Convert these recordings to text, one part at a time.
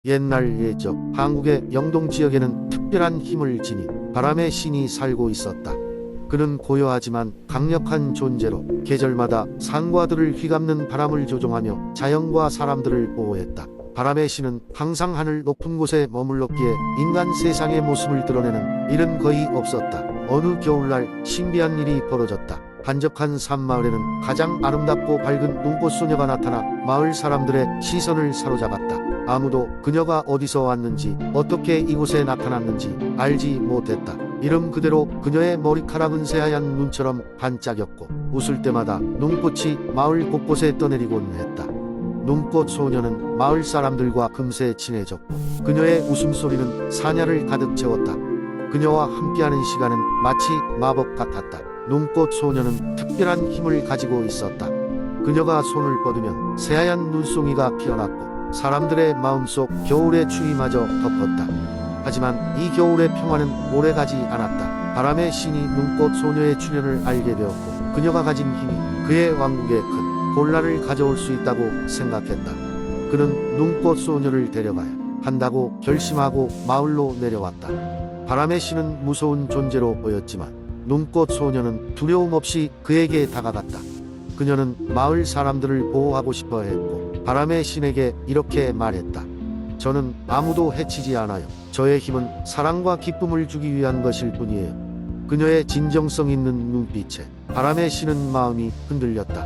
옛날 예적 한국의 영동 지역에는 특별한 힘을 지닌 바람의 신이 살고 있었다. 그는 고요하지만 강력한 존재로 계절마다 산과 들을 휘감는 바람을 조종하며 자연과 사람들을 보호했다. 바람의 신은 항상 하늘 높은 곳에 머물렀기에 인간 세상의 모습을 드러내는 일은 거의 없었다. 어느 겨울날 신비한 일이 벌어졌다. 한적한 산마을에는 가장 아름답고 밝은 눈꽃 소녀가 나타나 마을 사람들의 시선을 사로잡았다. 아무도 그녀가 어디서 왔는지 어떻게 이곳에 나타났는지 알지 못했다. 이름 그대로 그녀의 머리카락은 새하얀 눈처럼 반짝였고 웃을 때마다 눈꽃이 마을 곳곳에 떠내리곤 했다. 눈꽃 소녀는 마을 사람들과 금세 친해졌고 그녀의 웃음소리는 사냐를 가득 채웠다. 그녀와 함께하는 시간은 마치 마법 같았다. 눈꽃 소녀는 특별한 힘을 가지고 있었다. 그녀가 손을 뻗으면 새하얀 눈송이가 피어났고 사람들의 마음속 겨울의 추위마저 덮었다. 하지만 이 겨울의 평화는 오래가지 않았다. 바람의 신이 눈꽃 소녀의 출현을 알게 되었고 그녀가 가진 힘이 그의 왕국에 큰 혼란을 가져올 수 있다고 생각했다. 그는 눈꽃 소녀를 데려가야 한다고 결심하고 마을로 내려왔다. 바람의 신은 무서운 존재로 보였지만 눈꽃 소녀는 두려움 없이 그에게 다가갔다. 그녀는 마을 사람들을 보호하고 싶어 했고 바람의 신에게 이렇게 말했다. 저는 아무도 해치지 않아요. 저의 힘은 사랑과 기쁨을 주기 위한 것일 뿐이에요. 그녀의 진정성 있는 눈빛에 바람의 신은 마음이 흔들렸다.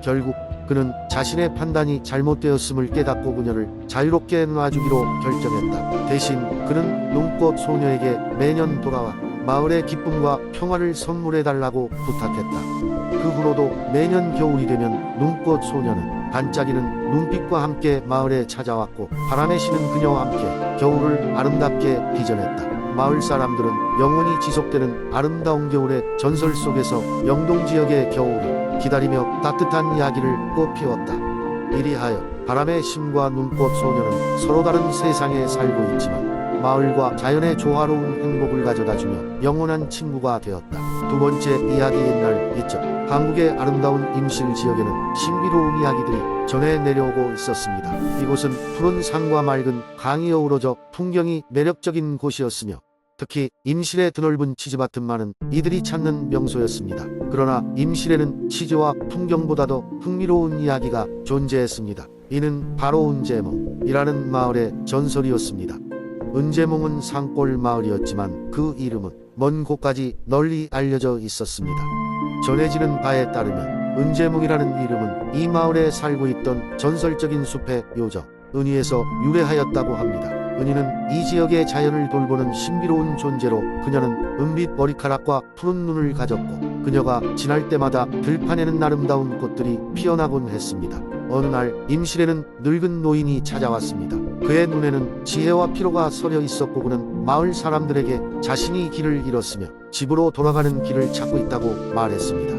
결국 그는 자신의 판단이 잘못되었음을 깨닫고 그녀를 자유롭게 놔주기로 결정했다. 대신 그는 눈꽃 소녀에게 매년 돌아와 마을의 기쁨과 평화를 선물해달라고 부탁했다. 그 후로도 매년 겨울이 되면 눈꽃 소녀는 반짝이는 눈빛과 함께 마을에 찾아왔고 바람의 신은 그녀와 함께 겨울을 아름답게 빚어냈다. 마을 사람들은 영원히 지속되는 아름다운 겨울의 전설 속에서 영동 지역의 겨울을 기다리며 따뜻한 이야기를 꽃피웠다. 이리하여 바람의 신과 눈꽃 소녀는 서로 다른 세상에 살고 있지만 마을과 자연의 조화로운 행복을 가져다주며 영원한 친구가 되었다. 두 번째 이야기. 옛날 옛적 한국의 아름다운 임실 지역에는 신비로운 이야기들이 전해 내려오고 있었습니다. 이곳은 푸른 산과 맑은 강이 어우러져 풍경이 매력적인 곳이었으며 특히 임실의 드넓은 치즈밭은 이들이 찾는 명소였습니다. 그러나 임실에는 치즈와 풍경보다도 흥미로운 이야기가 존재했습니다. 이는 바로 은제몽이라는 마을의 전설이었습니다. 은제몽은 산골 마을이었지만 그 이름은 먼 곳까지 널리 알려져 있었습니다. 전해지는 바에 따르면 은제몽이라는 이름은 이 마을에 살고 있던 전설적인 숲의 요정 은희에서 유래하였다고 합니다. 은희는 이 지역의 자연을 돌보는 신비로운 존재로 그녀는 은빛 머리카락과 푸른 눈을 가졌고 그녀가 지날 때마다 들판에는 아름다운 꽃들이 피어나곤 했습니다. 어느 날 임실에는 늙은 노인이 찾아왔습니다. 그의 눈에는 지혜와 피로가 서려 있었고 그는 마을 사람들에게 자신이 길을 잃었으며 집으로 돌아가는 길을 찾고 있다고 말했습니다.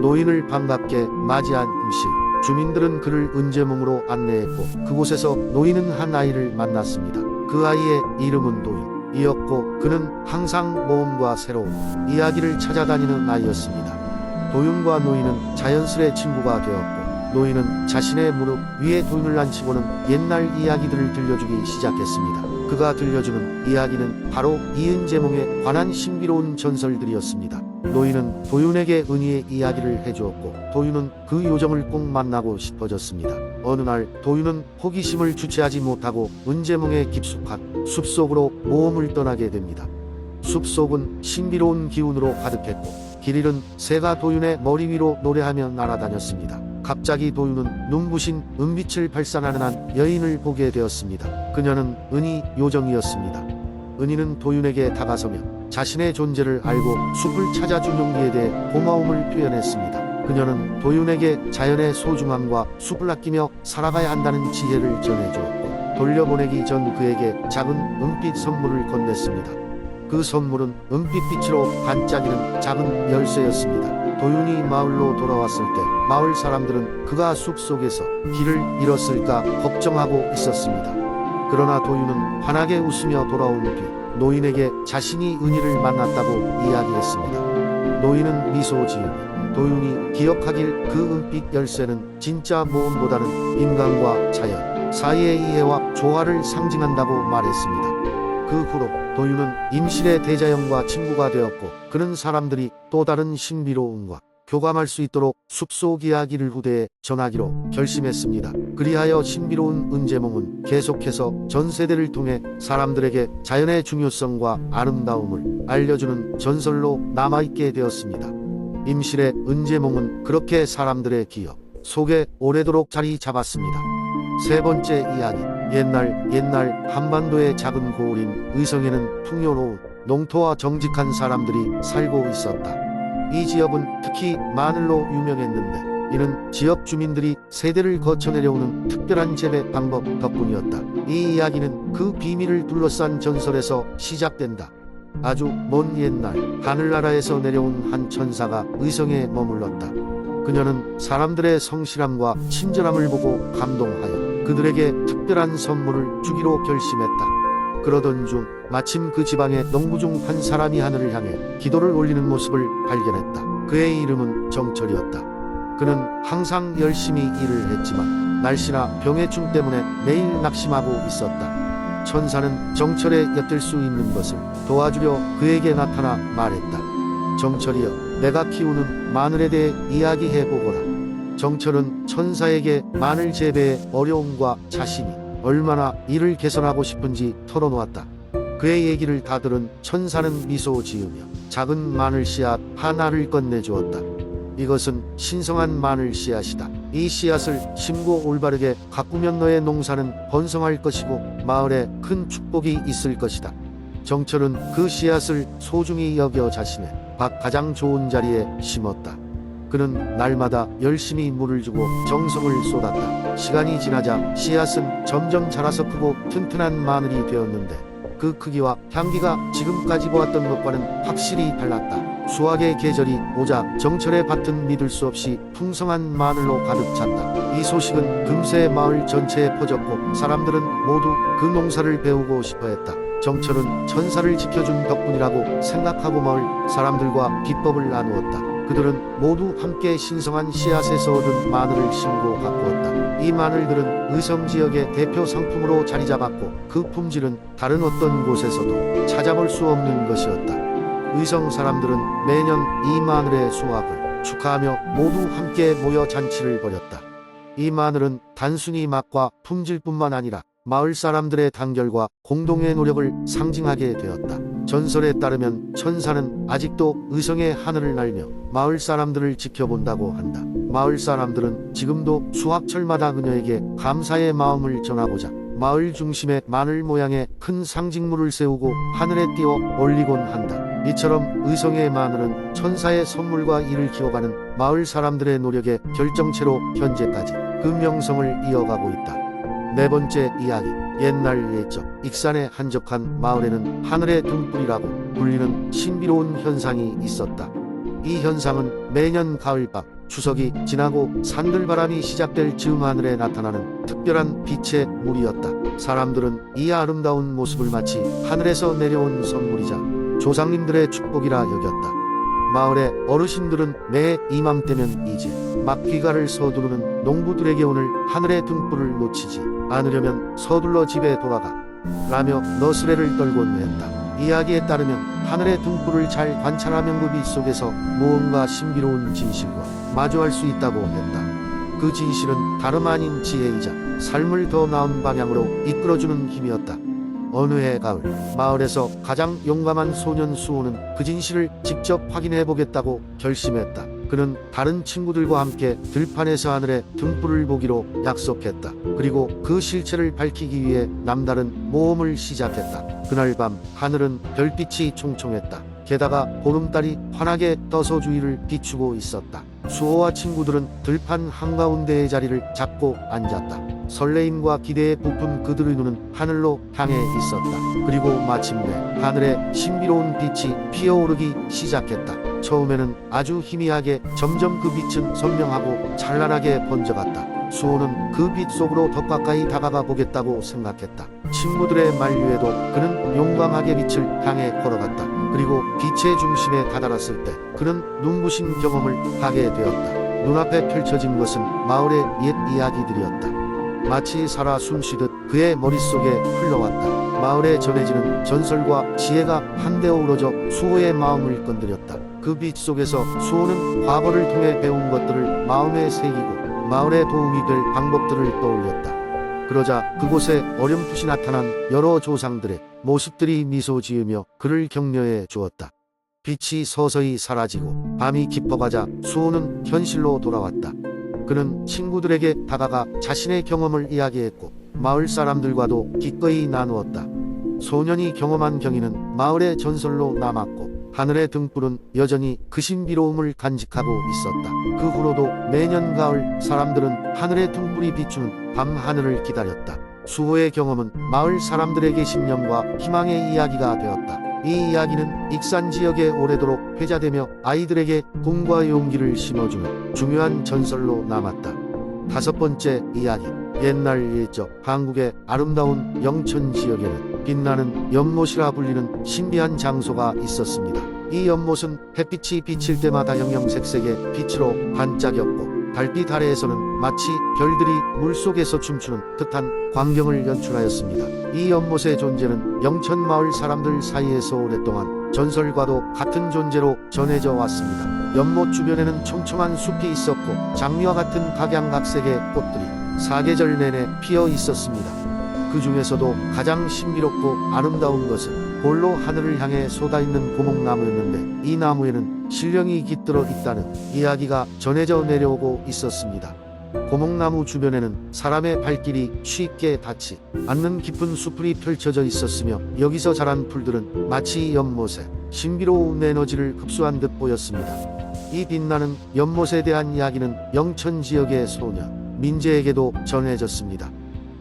노인을 반갑게 맞이한 임실 주민들은 그를 은제몽으로 안내했고 그곳에서 노인은 한 아이를 만났습니다. 그 아이의 이름은 도윤이었고 그는 항상 모험과 새로운 이야기를 찾아다니는 아이였습니다. 도윤과 노인은 자연스레 친구가 되었고 노인은 자신의 무릎 위에 도윤을 앉히고는 옛날 이야기들을 들려주기 시작했습니다. 그가 들려주는 이야기는 바로 이은제몽에 관한 신비로운 전설들이었습니다. 노인은 도윤에게 은희의 이야기를 해주었고 도윤은 그 요정을 꼭 만나고 싶어졌습니다. 어느 날 도윤은 호기심을 주체하지 못하고 은제몽의 깊숙한 숲속으로 모험을 떠나게 됩니다. 숲속은 신비로운 기운으로 가득했고 길 잃은 새가 도윤의 머리 위로 노래하며 날아다녔습니다. 갑자기 도윤은 눈부신 은빛을 발산하는 한 여인을 보게 되었습니다. 그녀는 은희 요정이었습니다. 은희는 도윤에게 다가서며 자신의 존재를 알고 숲을 찾아준 용기에 대해 고마움을 표현했습니다. 그녀는 도윤에게 자연의 소중함과 숲을 아끼며 살아가야 한다는 지혜를 전해주었고 돌려보내기 전 그에게 작은 은빛 선물을 건넸습니다. 그 선물은 은빛빛으로 반짝이는 작은 열쇠였습니다. 도윤이 마을로 돌아왔을 때 마을 사람들은 그가 숲속에서 길을 잃었을까 걱정하고 있었습니다. 그러나 도윤은 환하게 웃으며 돌아온 뒤 노인에게 자신이 은희를 만났다고 이야기했습니다. 노인은 미소 지으며 도윤이 기억하길 그 은빛 열쇠는 진짜 모험보다는 인간과 자연, 사이의 이해와 조화를 상징한다고 말했습니다. 그 후로 도유는 임실의 대자연과 친구가 되었고 그는 사람들이 또 다른 신비로움과 교감할 수 있도록 숲속 이야기를 후대에 전하기로 결심했습니다. 그리하여 신비로운 은제몽은 계속해서 전 세대를 통해 사람들에게 자연의 중요성과 아름다움을 알려주는 전설로 남아있게 되었습니다. 임실의 은제몽은 그렇게 사람들의 기억 속에 오래도록 자리 잡았습니다. 세 번째 이야기. 옛날 한반도의 작은 고을인 의성에는 풍요로운 농토와 정직한 사람들이 살고 있었다. 이 지역은 특히 마늘로 유명했는데 이는 지역 주민들이 세대를 거쳐 내려오는 특별한 재배 방법 덕분이었다. 이 이야기는 그 비밀을 둘러싼 전설에서 시작된다. 아주 먼 옛날 하늘나라에서 내려온 한 천사가 의성에 머물렀다. 그녀는 사람들의 성실함과 친절함을 보고 감동하여 그들에게 특별한 선물을 주기로 결심했다. 그러던 중 마침 그 지방의 농부 중 한 사람이 하늘을 향해 기도를 올리는 모습을 발견했다. 그의 이름은 정철이었다. 그는 항상 열심히 일을 했지만 날씨나 병해충 때문에 매일 낙심하고 있었다. 천사는 정철에 엿들 수 있는 것을 도와주려 그에게 나타나 말했다. 정철이여, 내가 키우는 마늘에 대해 이야기해보거라. 정철은 천사에게 마늘 재배의 어려움과 자신이 얼마나 이를 개선하고 싶은지 털어놓았다. 그의 얘기를 다 들은 천사는 미소 지으며 작은 마늘 씨앗 하나를 건네주었다. 이것은 신성한 마늘 씨앗이다. 이 씨앗을 심고 올바르게 가꾸면 너의 농사는 번성할 것이고 마을에 큰 축복이 있을 것이다. 정철은 그 씨앗을 소중히 여겨 자신의 가장 좋은 자리에 심었다. 그는 날마다 열심히 물을 주고 정성을 쏟았다. 시간이 지나자 씨앗은 점점 자라서 크고 튼튼한 마늘이 되었는데 그 크기와 향기가 지금까지 보았던 것과는 확실히 달랐다. 수확의 계절이 오자 정철의 밭은 믿을 수 없이 풍성한 마늘로 가득 찼다. 이 소식은 금세 마을 전체에 퍼졌고 사람들은 모두 그 농사를 배우고 싶어 했다. 정철은 천사를 지켜준 덕분이라고 생각하고 마을 사람들과 비법을 나누었다. 그들은 모두 함께 신성한 씨앗에서 얻은 마늘을 심고 가꾸었다. 이 마늘들은 의성 지역의 대표 상품으로 자리 잡았고 그 품질은 다른 어떤 곳에서도 찾아볼 수 없는 것이었다. 의성 사람들은 매년 이 마늘의 수확을 축하하며 모두 함께 모여 잔치를 벌였다. 이 마늘은 단순히 맛과 품질뿐만 아니라 마을 사람들의 단결과 공동의 노력을 상징하게 되었다. 전설에 따르면 천사는 아직도 의성의 하늘을 날며 마을 사람들을 지켜본다고 한다. 마을 사람들은 지금도 수확철마다 그녀에게 감사의 마음을 전하고자 마을 중심에 마늘 모양의 큰 상징물을 세우고 하늘에 띄워 올리곤 한다. 이처럼 의성의 마늘은 천사의 선물과 이를 키워가는 마을 사람들의 노력의 결정체로 현재까지 그 명성을 이어가고 있다. 네 번째 이야기. 옛날 옛적 익산의 한적한 마을에는 하늘의 등불이라고 불리는 신비로운 현상이 있었다. 이 현상은 매년 가을밤 추석이 지나고 산들바람이 시작될 즈음 하늘에 나타나는 특별한 빛의 물이었다. 사람들은 이 아름다운 모습을 마치 하늘에서 내려온 선물이자 조상님들의 축복이라 여겼다. 마을의 어르신들은 매 이맘때면 이제 막 귀가를 서두르는 농부들에게 오늘 하늘의 등불을 놓치지 않으려면 서둘러 집에 돌아가 라며 너스레를 떨곤 했다. 이야기에 따르면 하늘의 등불을 잘 관찰하면 그 빛 속에서 무언가 신비로운 진실과 마주할 수 있다고 했다. 그 진실은 다름 아닌 지혜이자 삶을 더 나은 방향으로 이끌어주는 힘이었다. 어느 해 가을 마을에서 가장 용감한 소년 수호는 그 진실을 직접 확인해 보겠다고 결심했다. 그는 다른 친구들과 함께 들판에서 하늘에 등불을 보기로 약속했다. 그리고 그 실체를 밝히기 위해 남다른 모험을 시작했다. 그날 밤 하늘은 별빛이 총총했다. 게다가 보름달이 환하게 떠서 주위를 비추고 있었다. 수호와 친구들은 들판 한가운데의 자리를 잡고 앉았다. 설레임과 기대에 부푼 그들의 눈은 하늘로 향해 있었다. 그리고 마침내 하늘에 신비로운 빛이 피어오르기 시작했다. 처음에는 아주 희미하게 점점 그 빛은 선명하고 찬란하게 번져갔다. 수호는 그 빛 속으로 더 가까이 다가가 보겠다고 생각했다. 친구들의 만류에도 그는 용감하게 빛을 향해 걸어갔다. 그리고 빛의 중심에 다다랐을 때 그는 눈부신 경험을 하게 되었다. 눈앞에 펼쳐진 것은 마을의 옛 이야기들이었다. 마치 살아 숨쉬듯 그의 머릿속에 흘러왔다. 마을에 전해지는 전설과 지혜가 한데 어우러져 수호의 마음을 건드렸다. 그 빛 속에서 수호는 과거를 통해 배운 것들을 마음에 새기고 마을에 도움이 될 방법들을 떠올렸다. 그러자 그곳에 어렴풋이 나타난 여러 조상들의 모습들이 미소 지으며 그를 격려해 주었다. 빛이 서서히 사라지고 밤이 깊어가자 수호는 현실로 돌아왔다. 그는 친구들에게 다가가 자신의 경험을 이야기했고 마을 사람들과도 기꺼이 나누었다. 소년이 경험한 경위는 마을의 전설로 남았고 하늘의 등불은 여전히 그 신비로움을 간직하고 있었다. 그 후로도 매년 가을 사람들은 하늘의 등불이 비추는 밤 하늘을 기다렸다. 수호의 경험은 마을 사람들에게 신념과 희망의 이야기가 되었다. 이 이야기는 익산 지역에 오래도록 회자되며 아이들에게 꿈과 용기를 심어주는 중요한 전설로 남았다. 다섯 번째 이야기. 옛날 옛적 한국의 아름다운 영천 지역에는 빛나는 연못이라 불리는 신비한 장소가 있었습니다. 이 연못은 햇빛이 비칠 때마다 형형색색의 빛으로 반짝였고 달빛 아래에서는 마치 별들이 물속에서 춤추는 듯한 광경을 연출하였습니다. 이 연못의 존재는 영천 마을 사람들 사이에서 오랫동안 전설과도 같은 존재로 전해져 왔습니다. 연못 주변에는 촘촘한 숲이 있었고 장미와 같은 각양각색의 꽃들이 사계절 내내 피어 있었습니다. 그 중에서도 가장 신비롭고 아름다운 것은 홀로 하늘을 향해 쏟아있는 고목나무였는데 이 나무에는 신령이 깃들어 있다는 이야기가 전해져 내려오고 있었습니다. 고목나무 주변에는 사람의 발길이 쉽게 닿지 않는 깊은 수풀이 펼쳐져 있었으며 여기서 자란 풀들은 마치 연못에 신비로운 에너지를 흡수한 듯 보였습니다. 이 빛나는 연못에 대한 이야기는 영천 지역의 소년 민재에게도 전해졌습니다.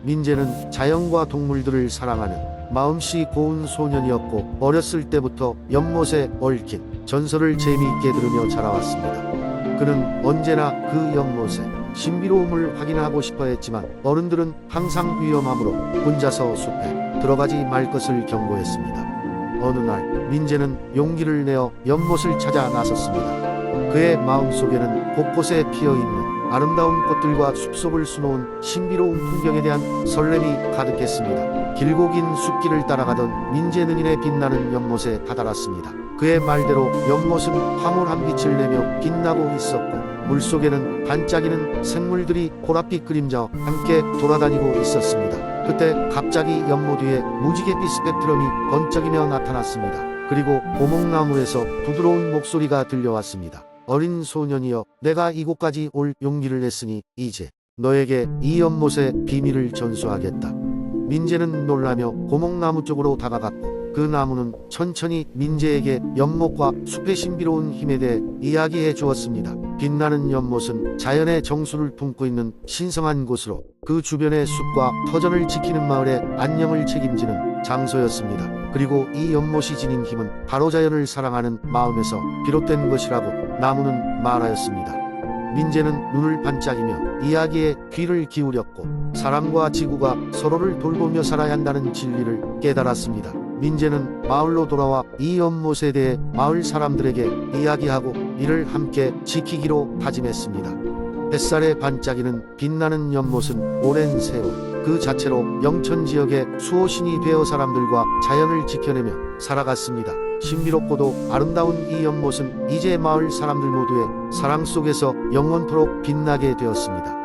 민재는 자연과 동물들을 사랑하는 마음씨 고운 소년이었고 어렸을 때부터 연못에 얽힌 전설을 재미있게 들으며 자라왔습니다. 그는 언제나 그 연못의 신비로움을 확인하고 싶어 했지만 어른들은 항상 위험함으로 혼자서 숲에 들어가지 말 것을 경고했습니다. 어느 날 민재는 용기를 내어 연못을 찾아 나섰습니다. 그의 마음속에는 곳곳에 피어있는 아름다운 꽃들과 숲속을 수놓은 신비로운 풍경에 대한 설렘이 가득했습니다. 길고 긴 숲길을 따라가던 민재는인의 빛나는 연못에 다다랐습니다. 그의 말대로 연못은 황홀한 빛을 내며 빛나고 있었고 물속에는 반짝이는 생물들이 보랏빛 그림자와 함께 돌아다니고 있었습니다. 그때 갑자기 연못 위에 무지갯빛 스펙트럼이 번쩍이며 나타났습니다. 그리고 고목나무에서 부드러운 목소리가 들려왔습니다. 어린 소년이여, 내가 이곳까지 올 용기를 냈으니 이제 너에게 이 연못의 비밀을 전수하겠다. 민재는 놀라며 고목나무 쪽으로 다가갔고 그 나무는 천천히 민재에게 연못과 숲의 신비로운 힘에 대해 이야기해 주었습니다. 빛나는 연못은 자연의 정수를 품고 있는 신성한 곳으로 그 주변의 숲과 터전을 지키는 마을의 안녕을 책임지는 장소였습니다. 그리고 이 연못이 지닌 힘은 바로 자연을 사랑하는 마음에서 비롯된 것이라고 나무는 말하였습니다. 민재는 눈을 반짝이며 이야기에 귀를 기울였고 사람과 지구가 서로를 돌보며 살아야 한다는 진리를 깨달았습니다. 민재는 마을로 돌아와 이 연못에 대해 마을 사람들에게 이야기하고 이를 함께 지키기로 다짐했습니다. 햇살에 반짝이는 빛나는 연못은 오랜 세월 그 자체로 영천 지역의 수호신이 되어 사람들과 자연을 지켜내며 살아갔습니다. 신비롭고도 아름다운 이 연못은 이제 마을 사람들 모두의 사랑 속에서 영원토록 빛나게 되었습니다.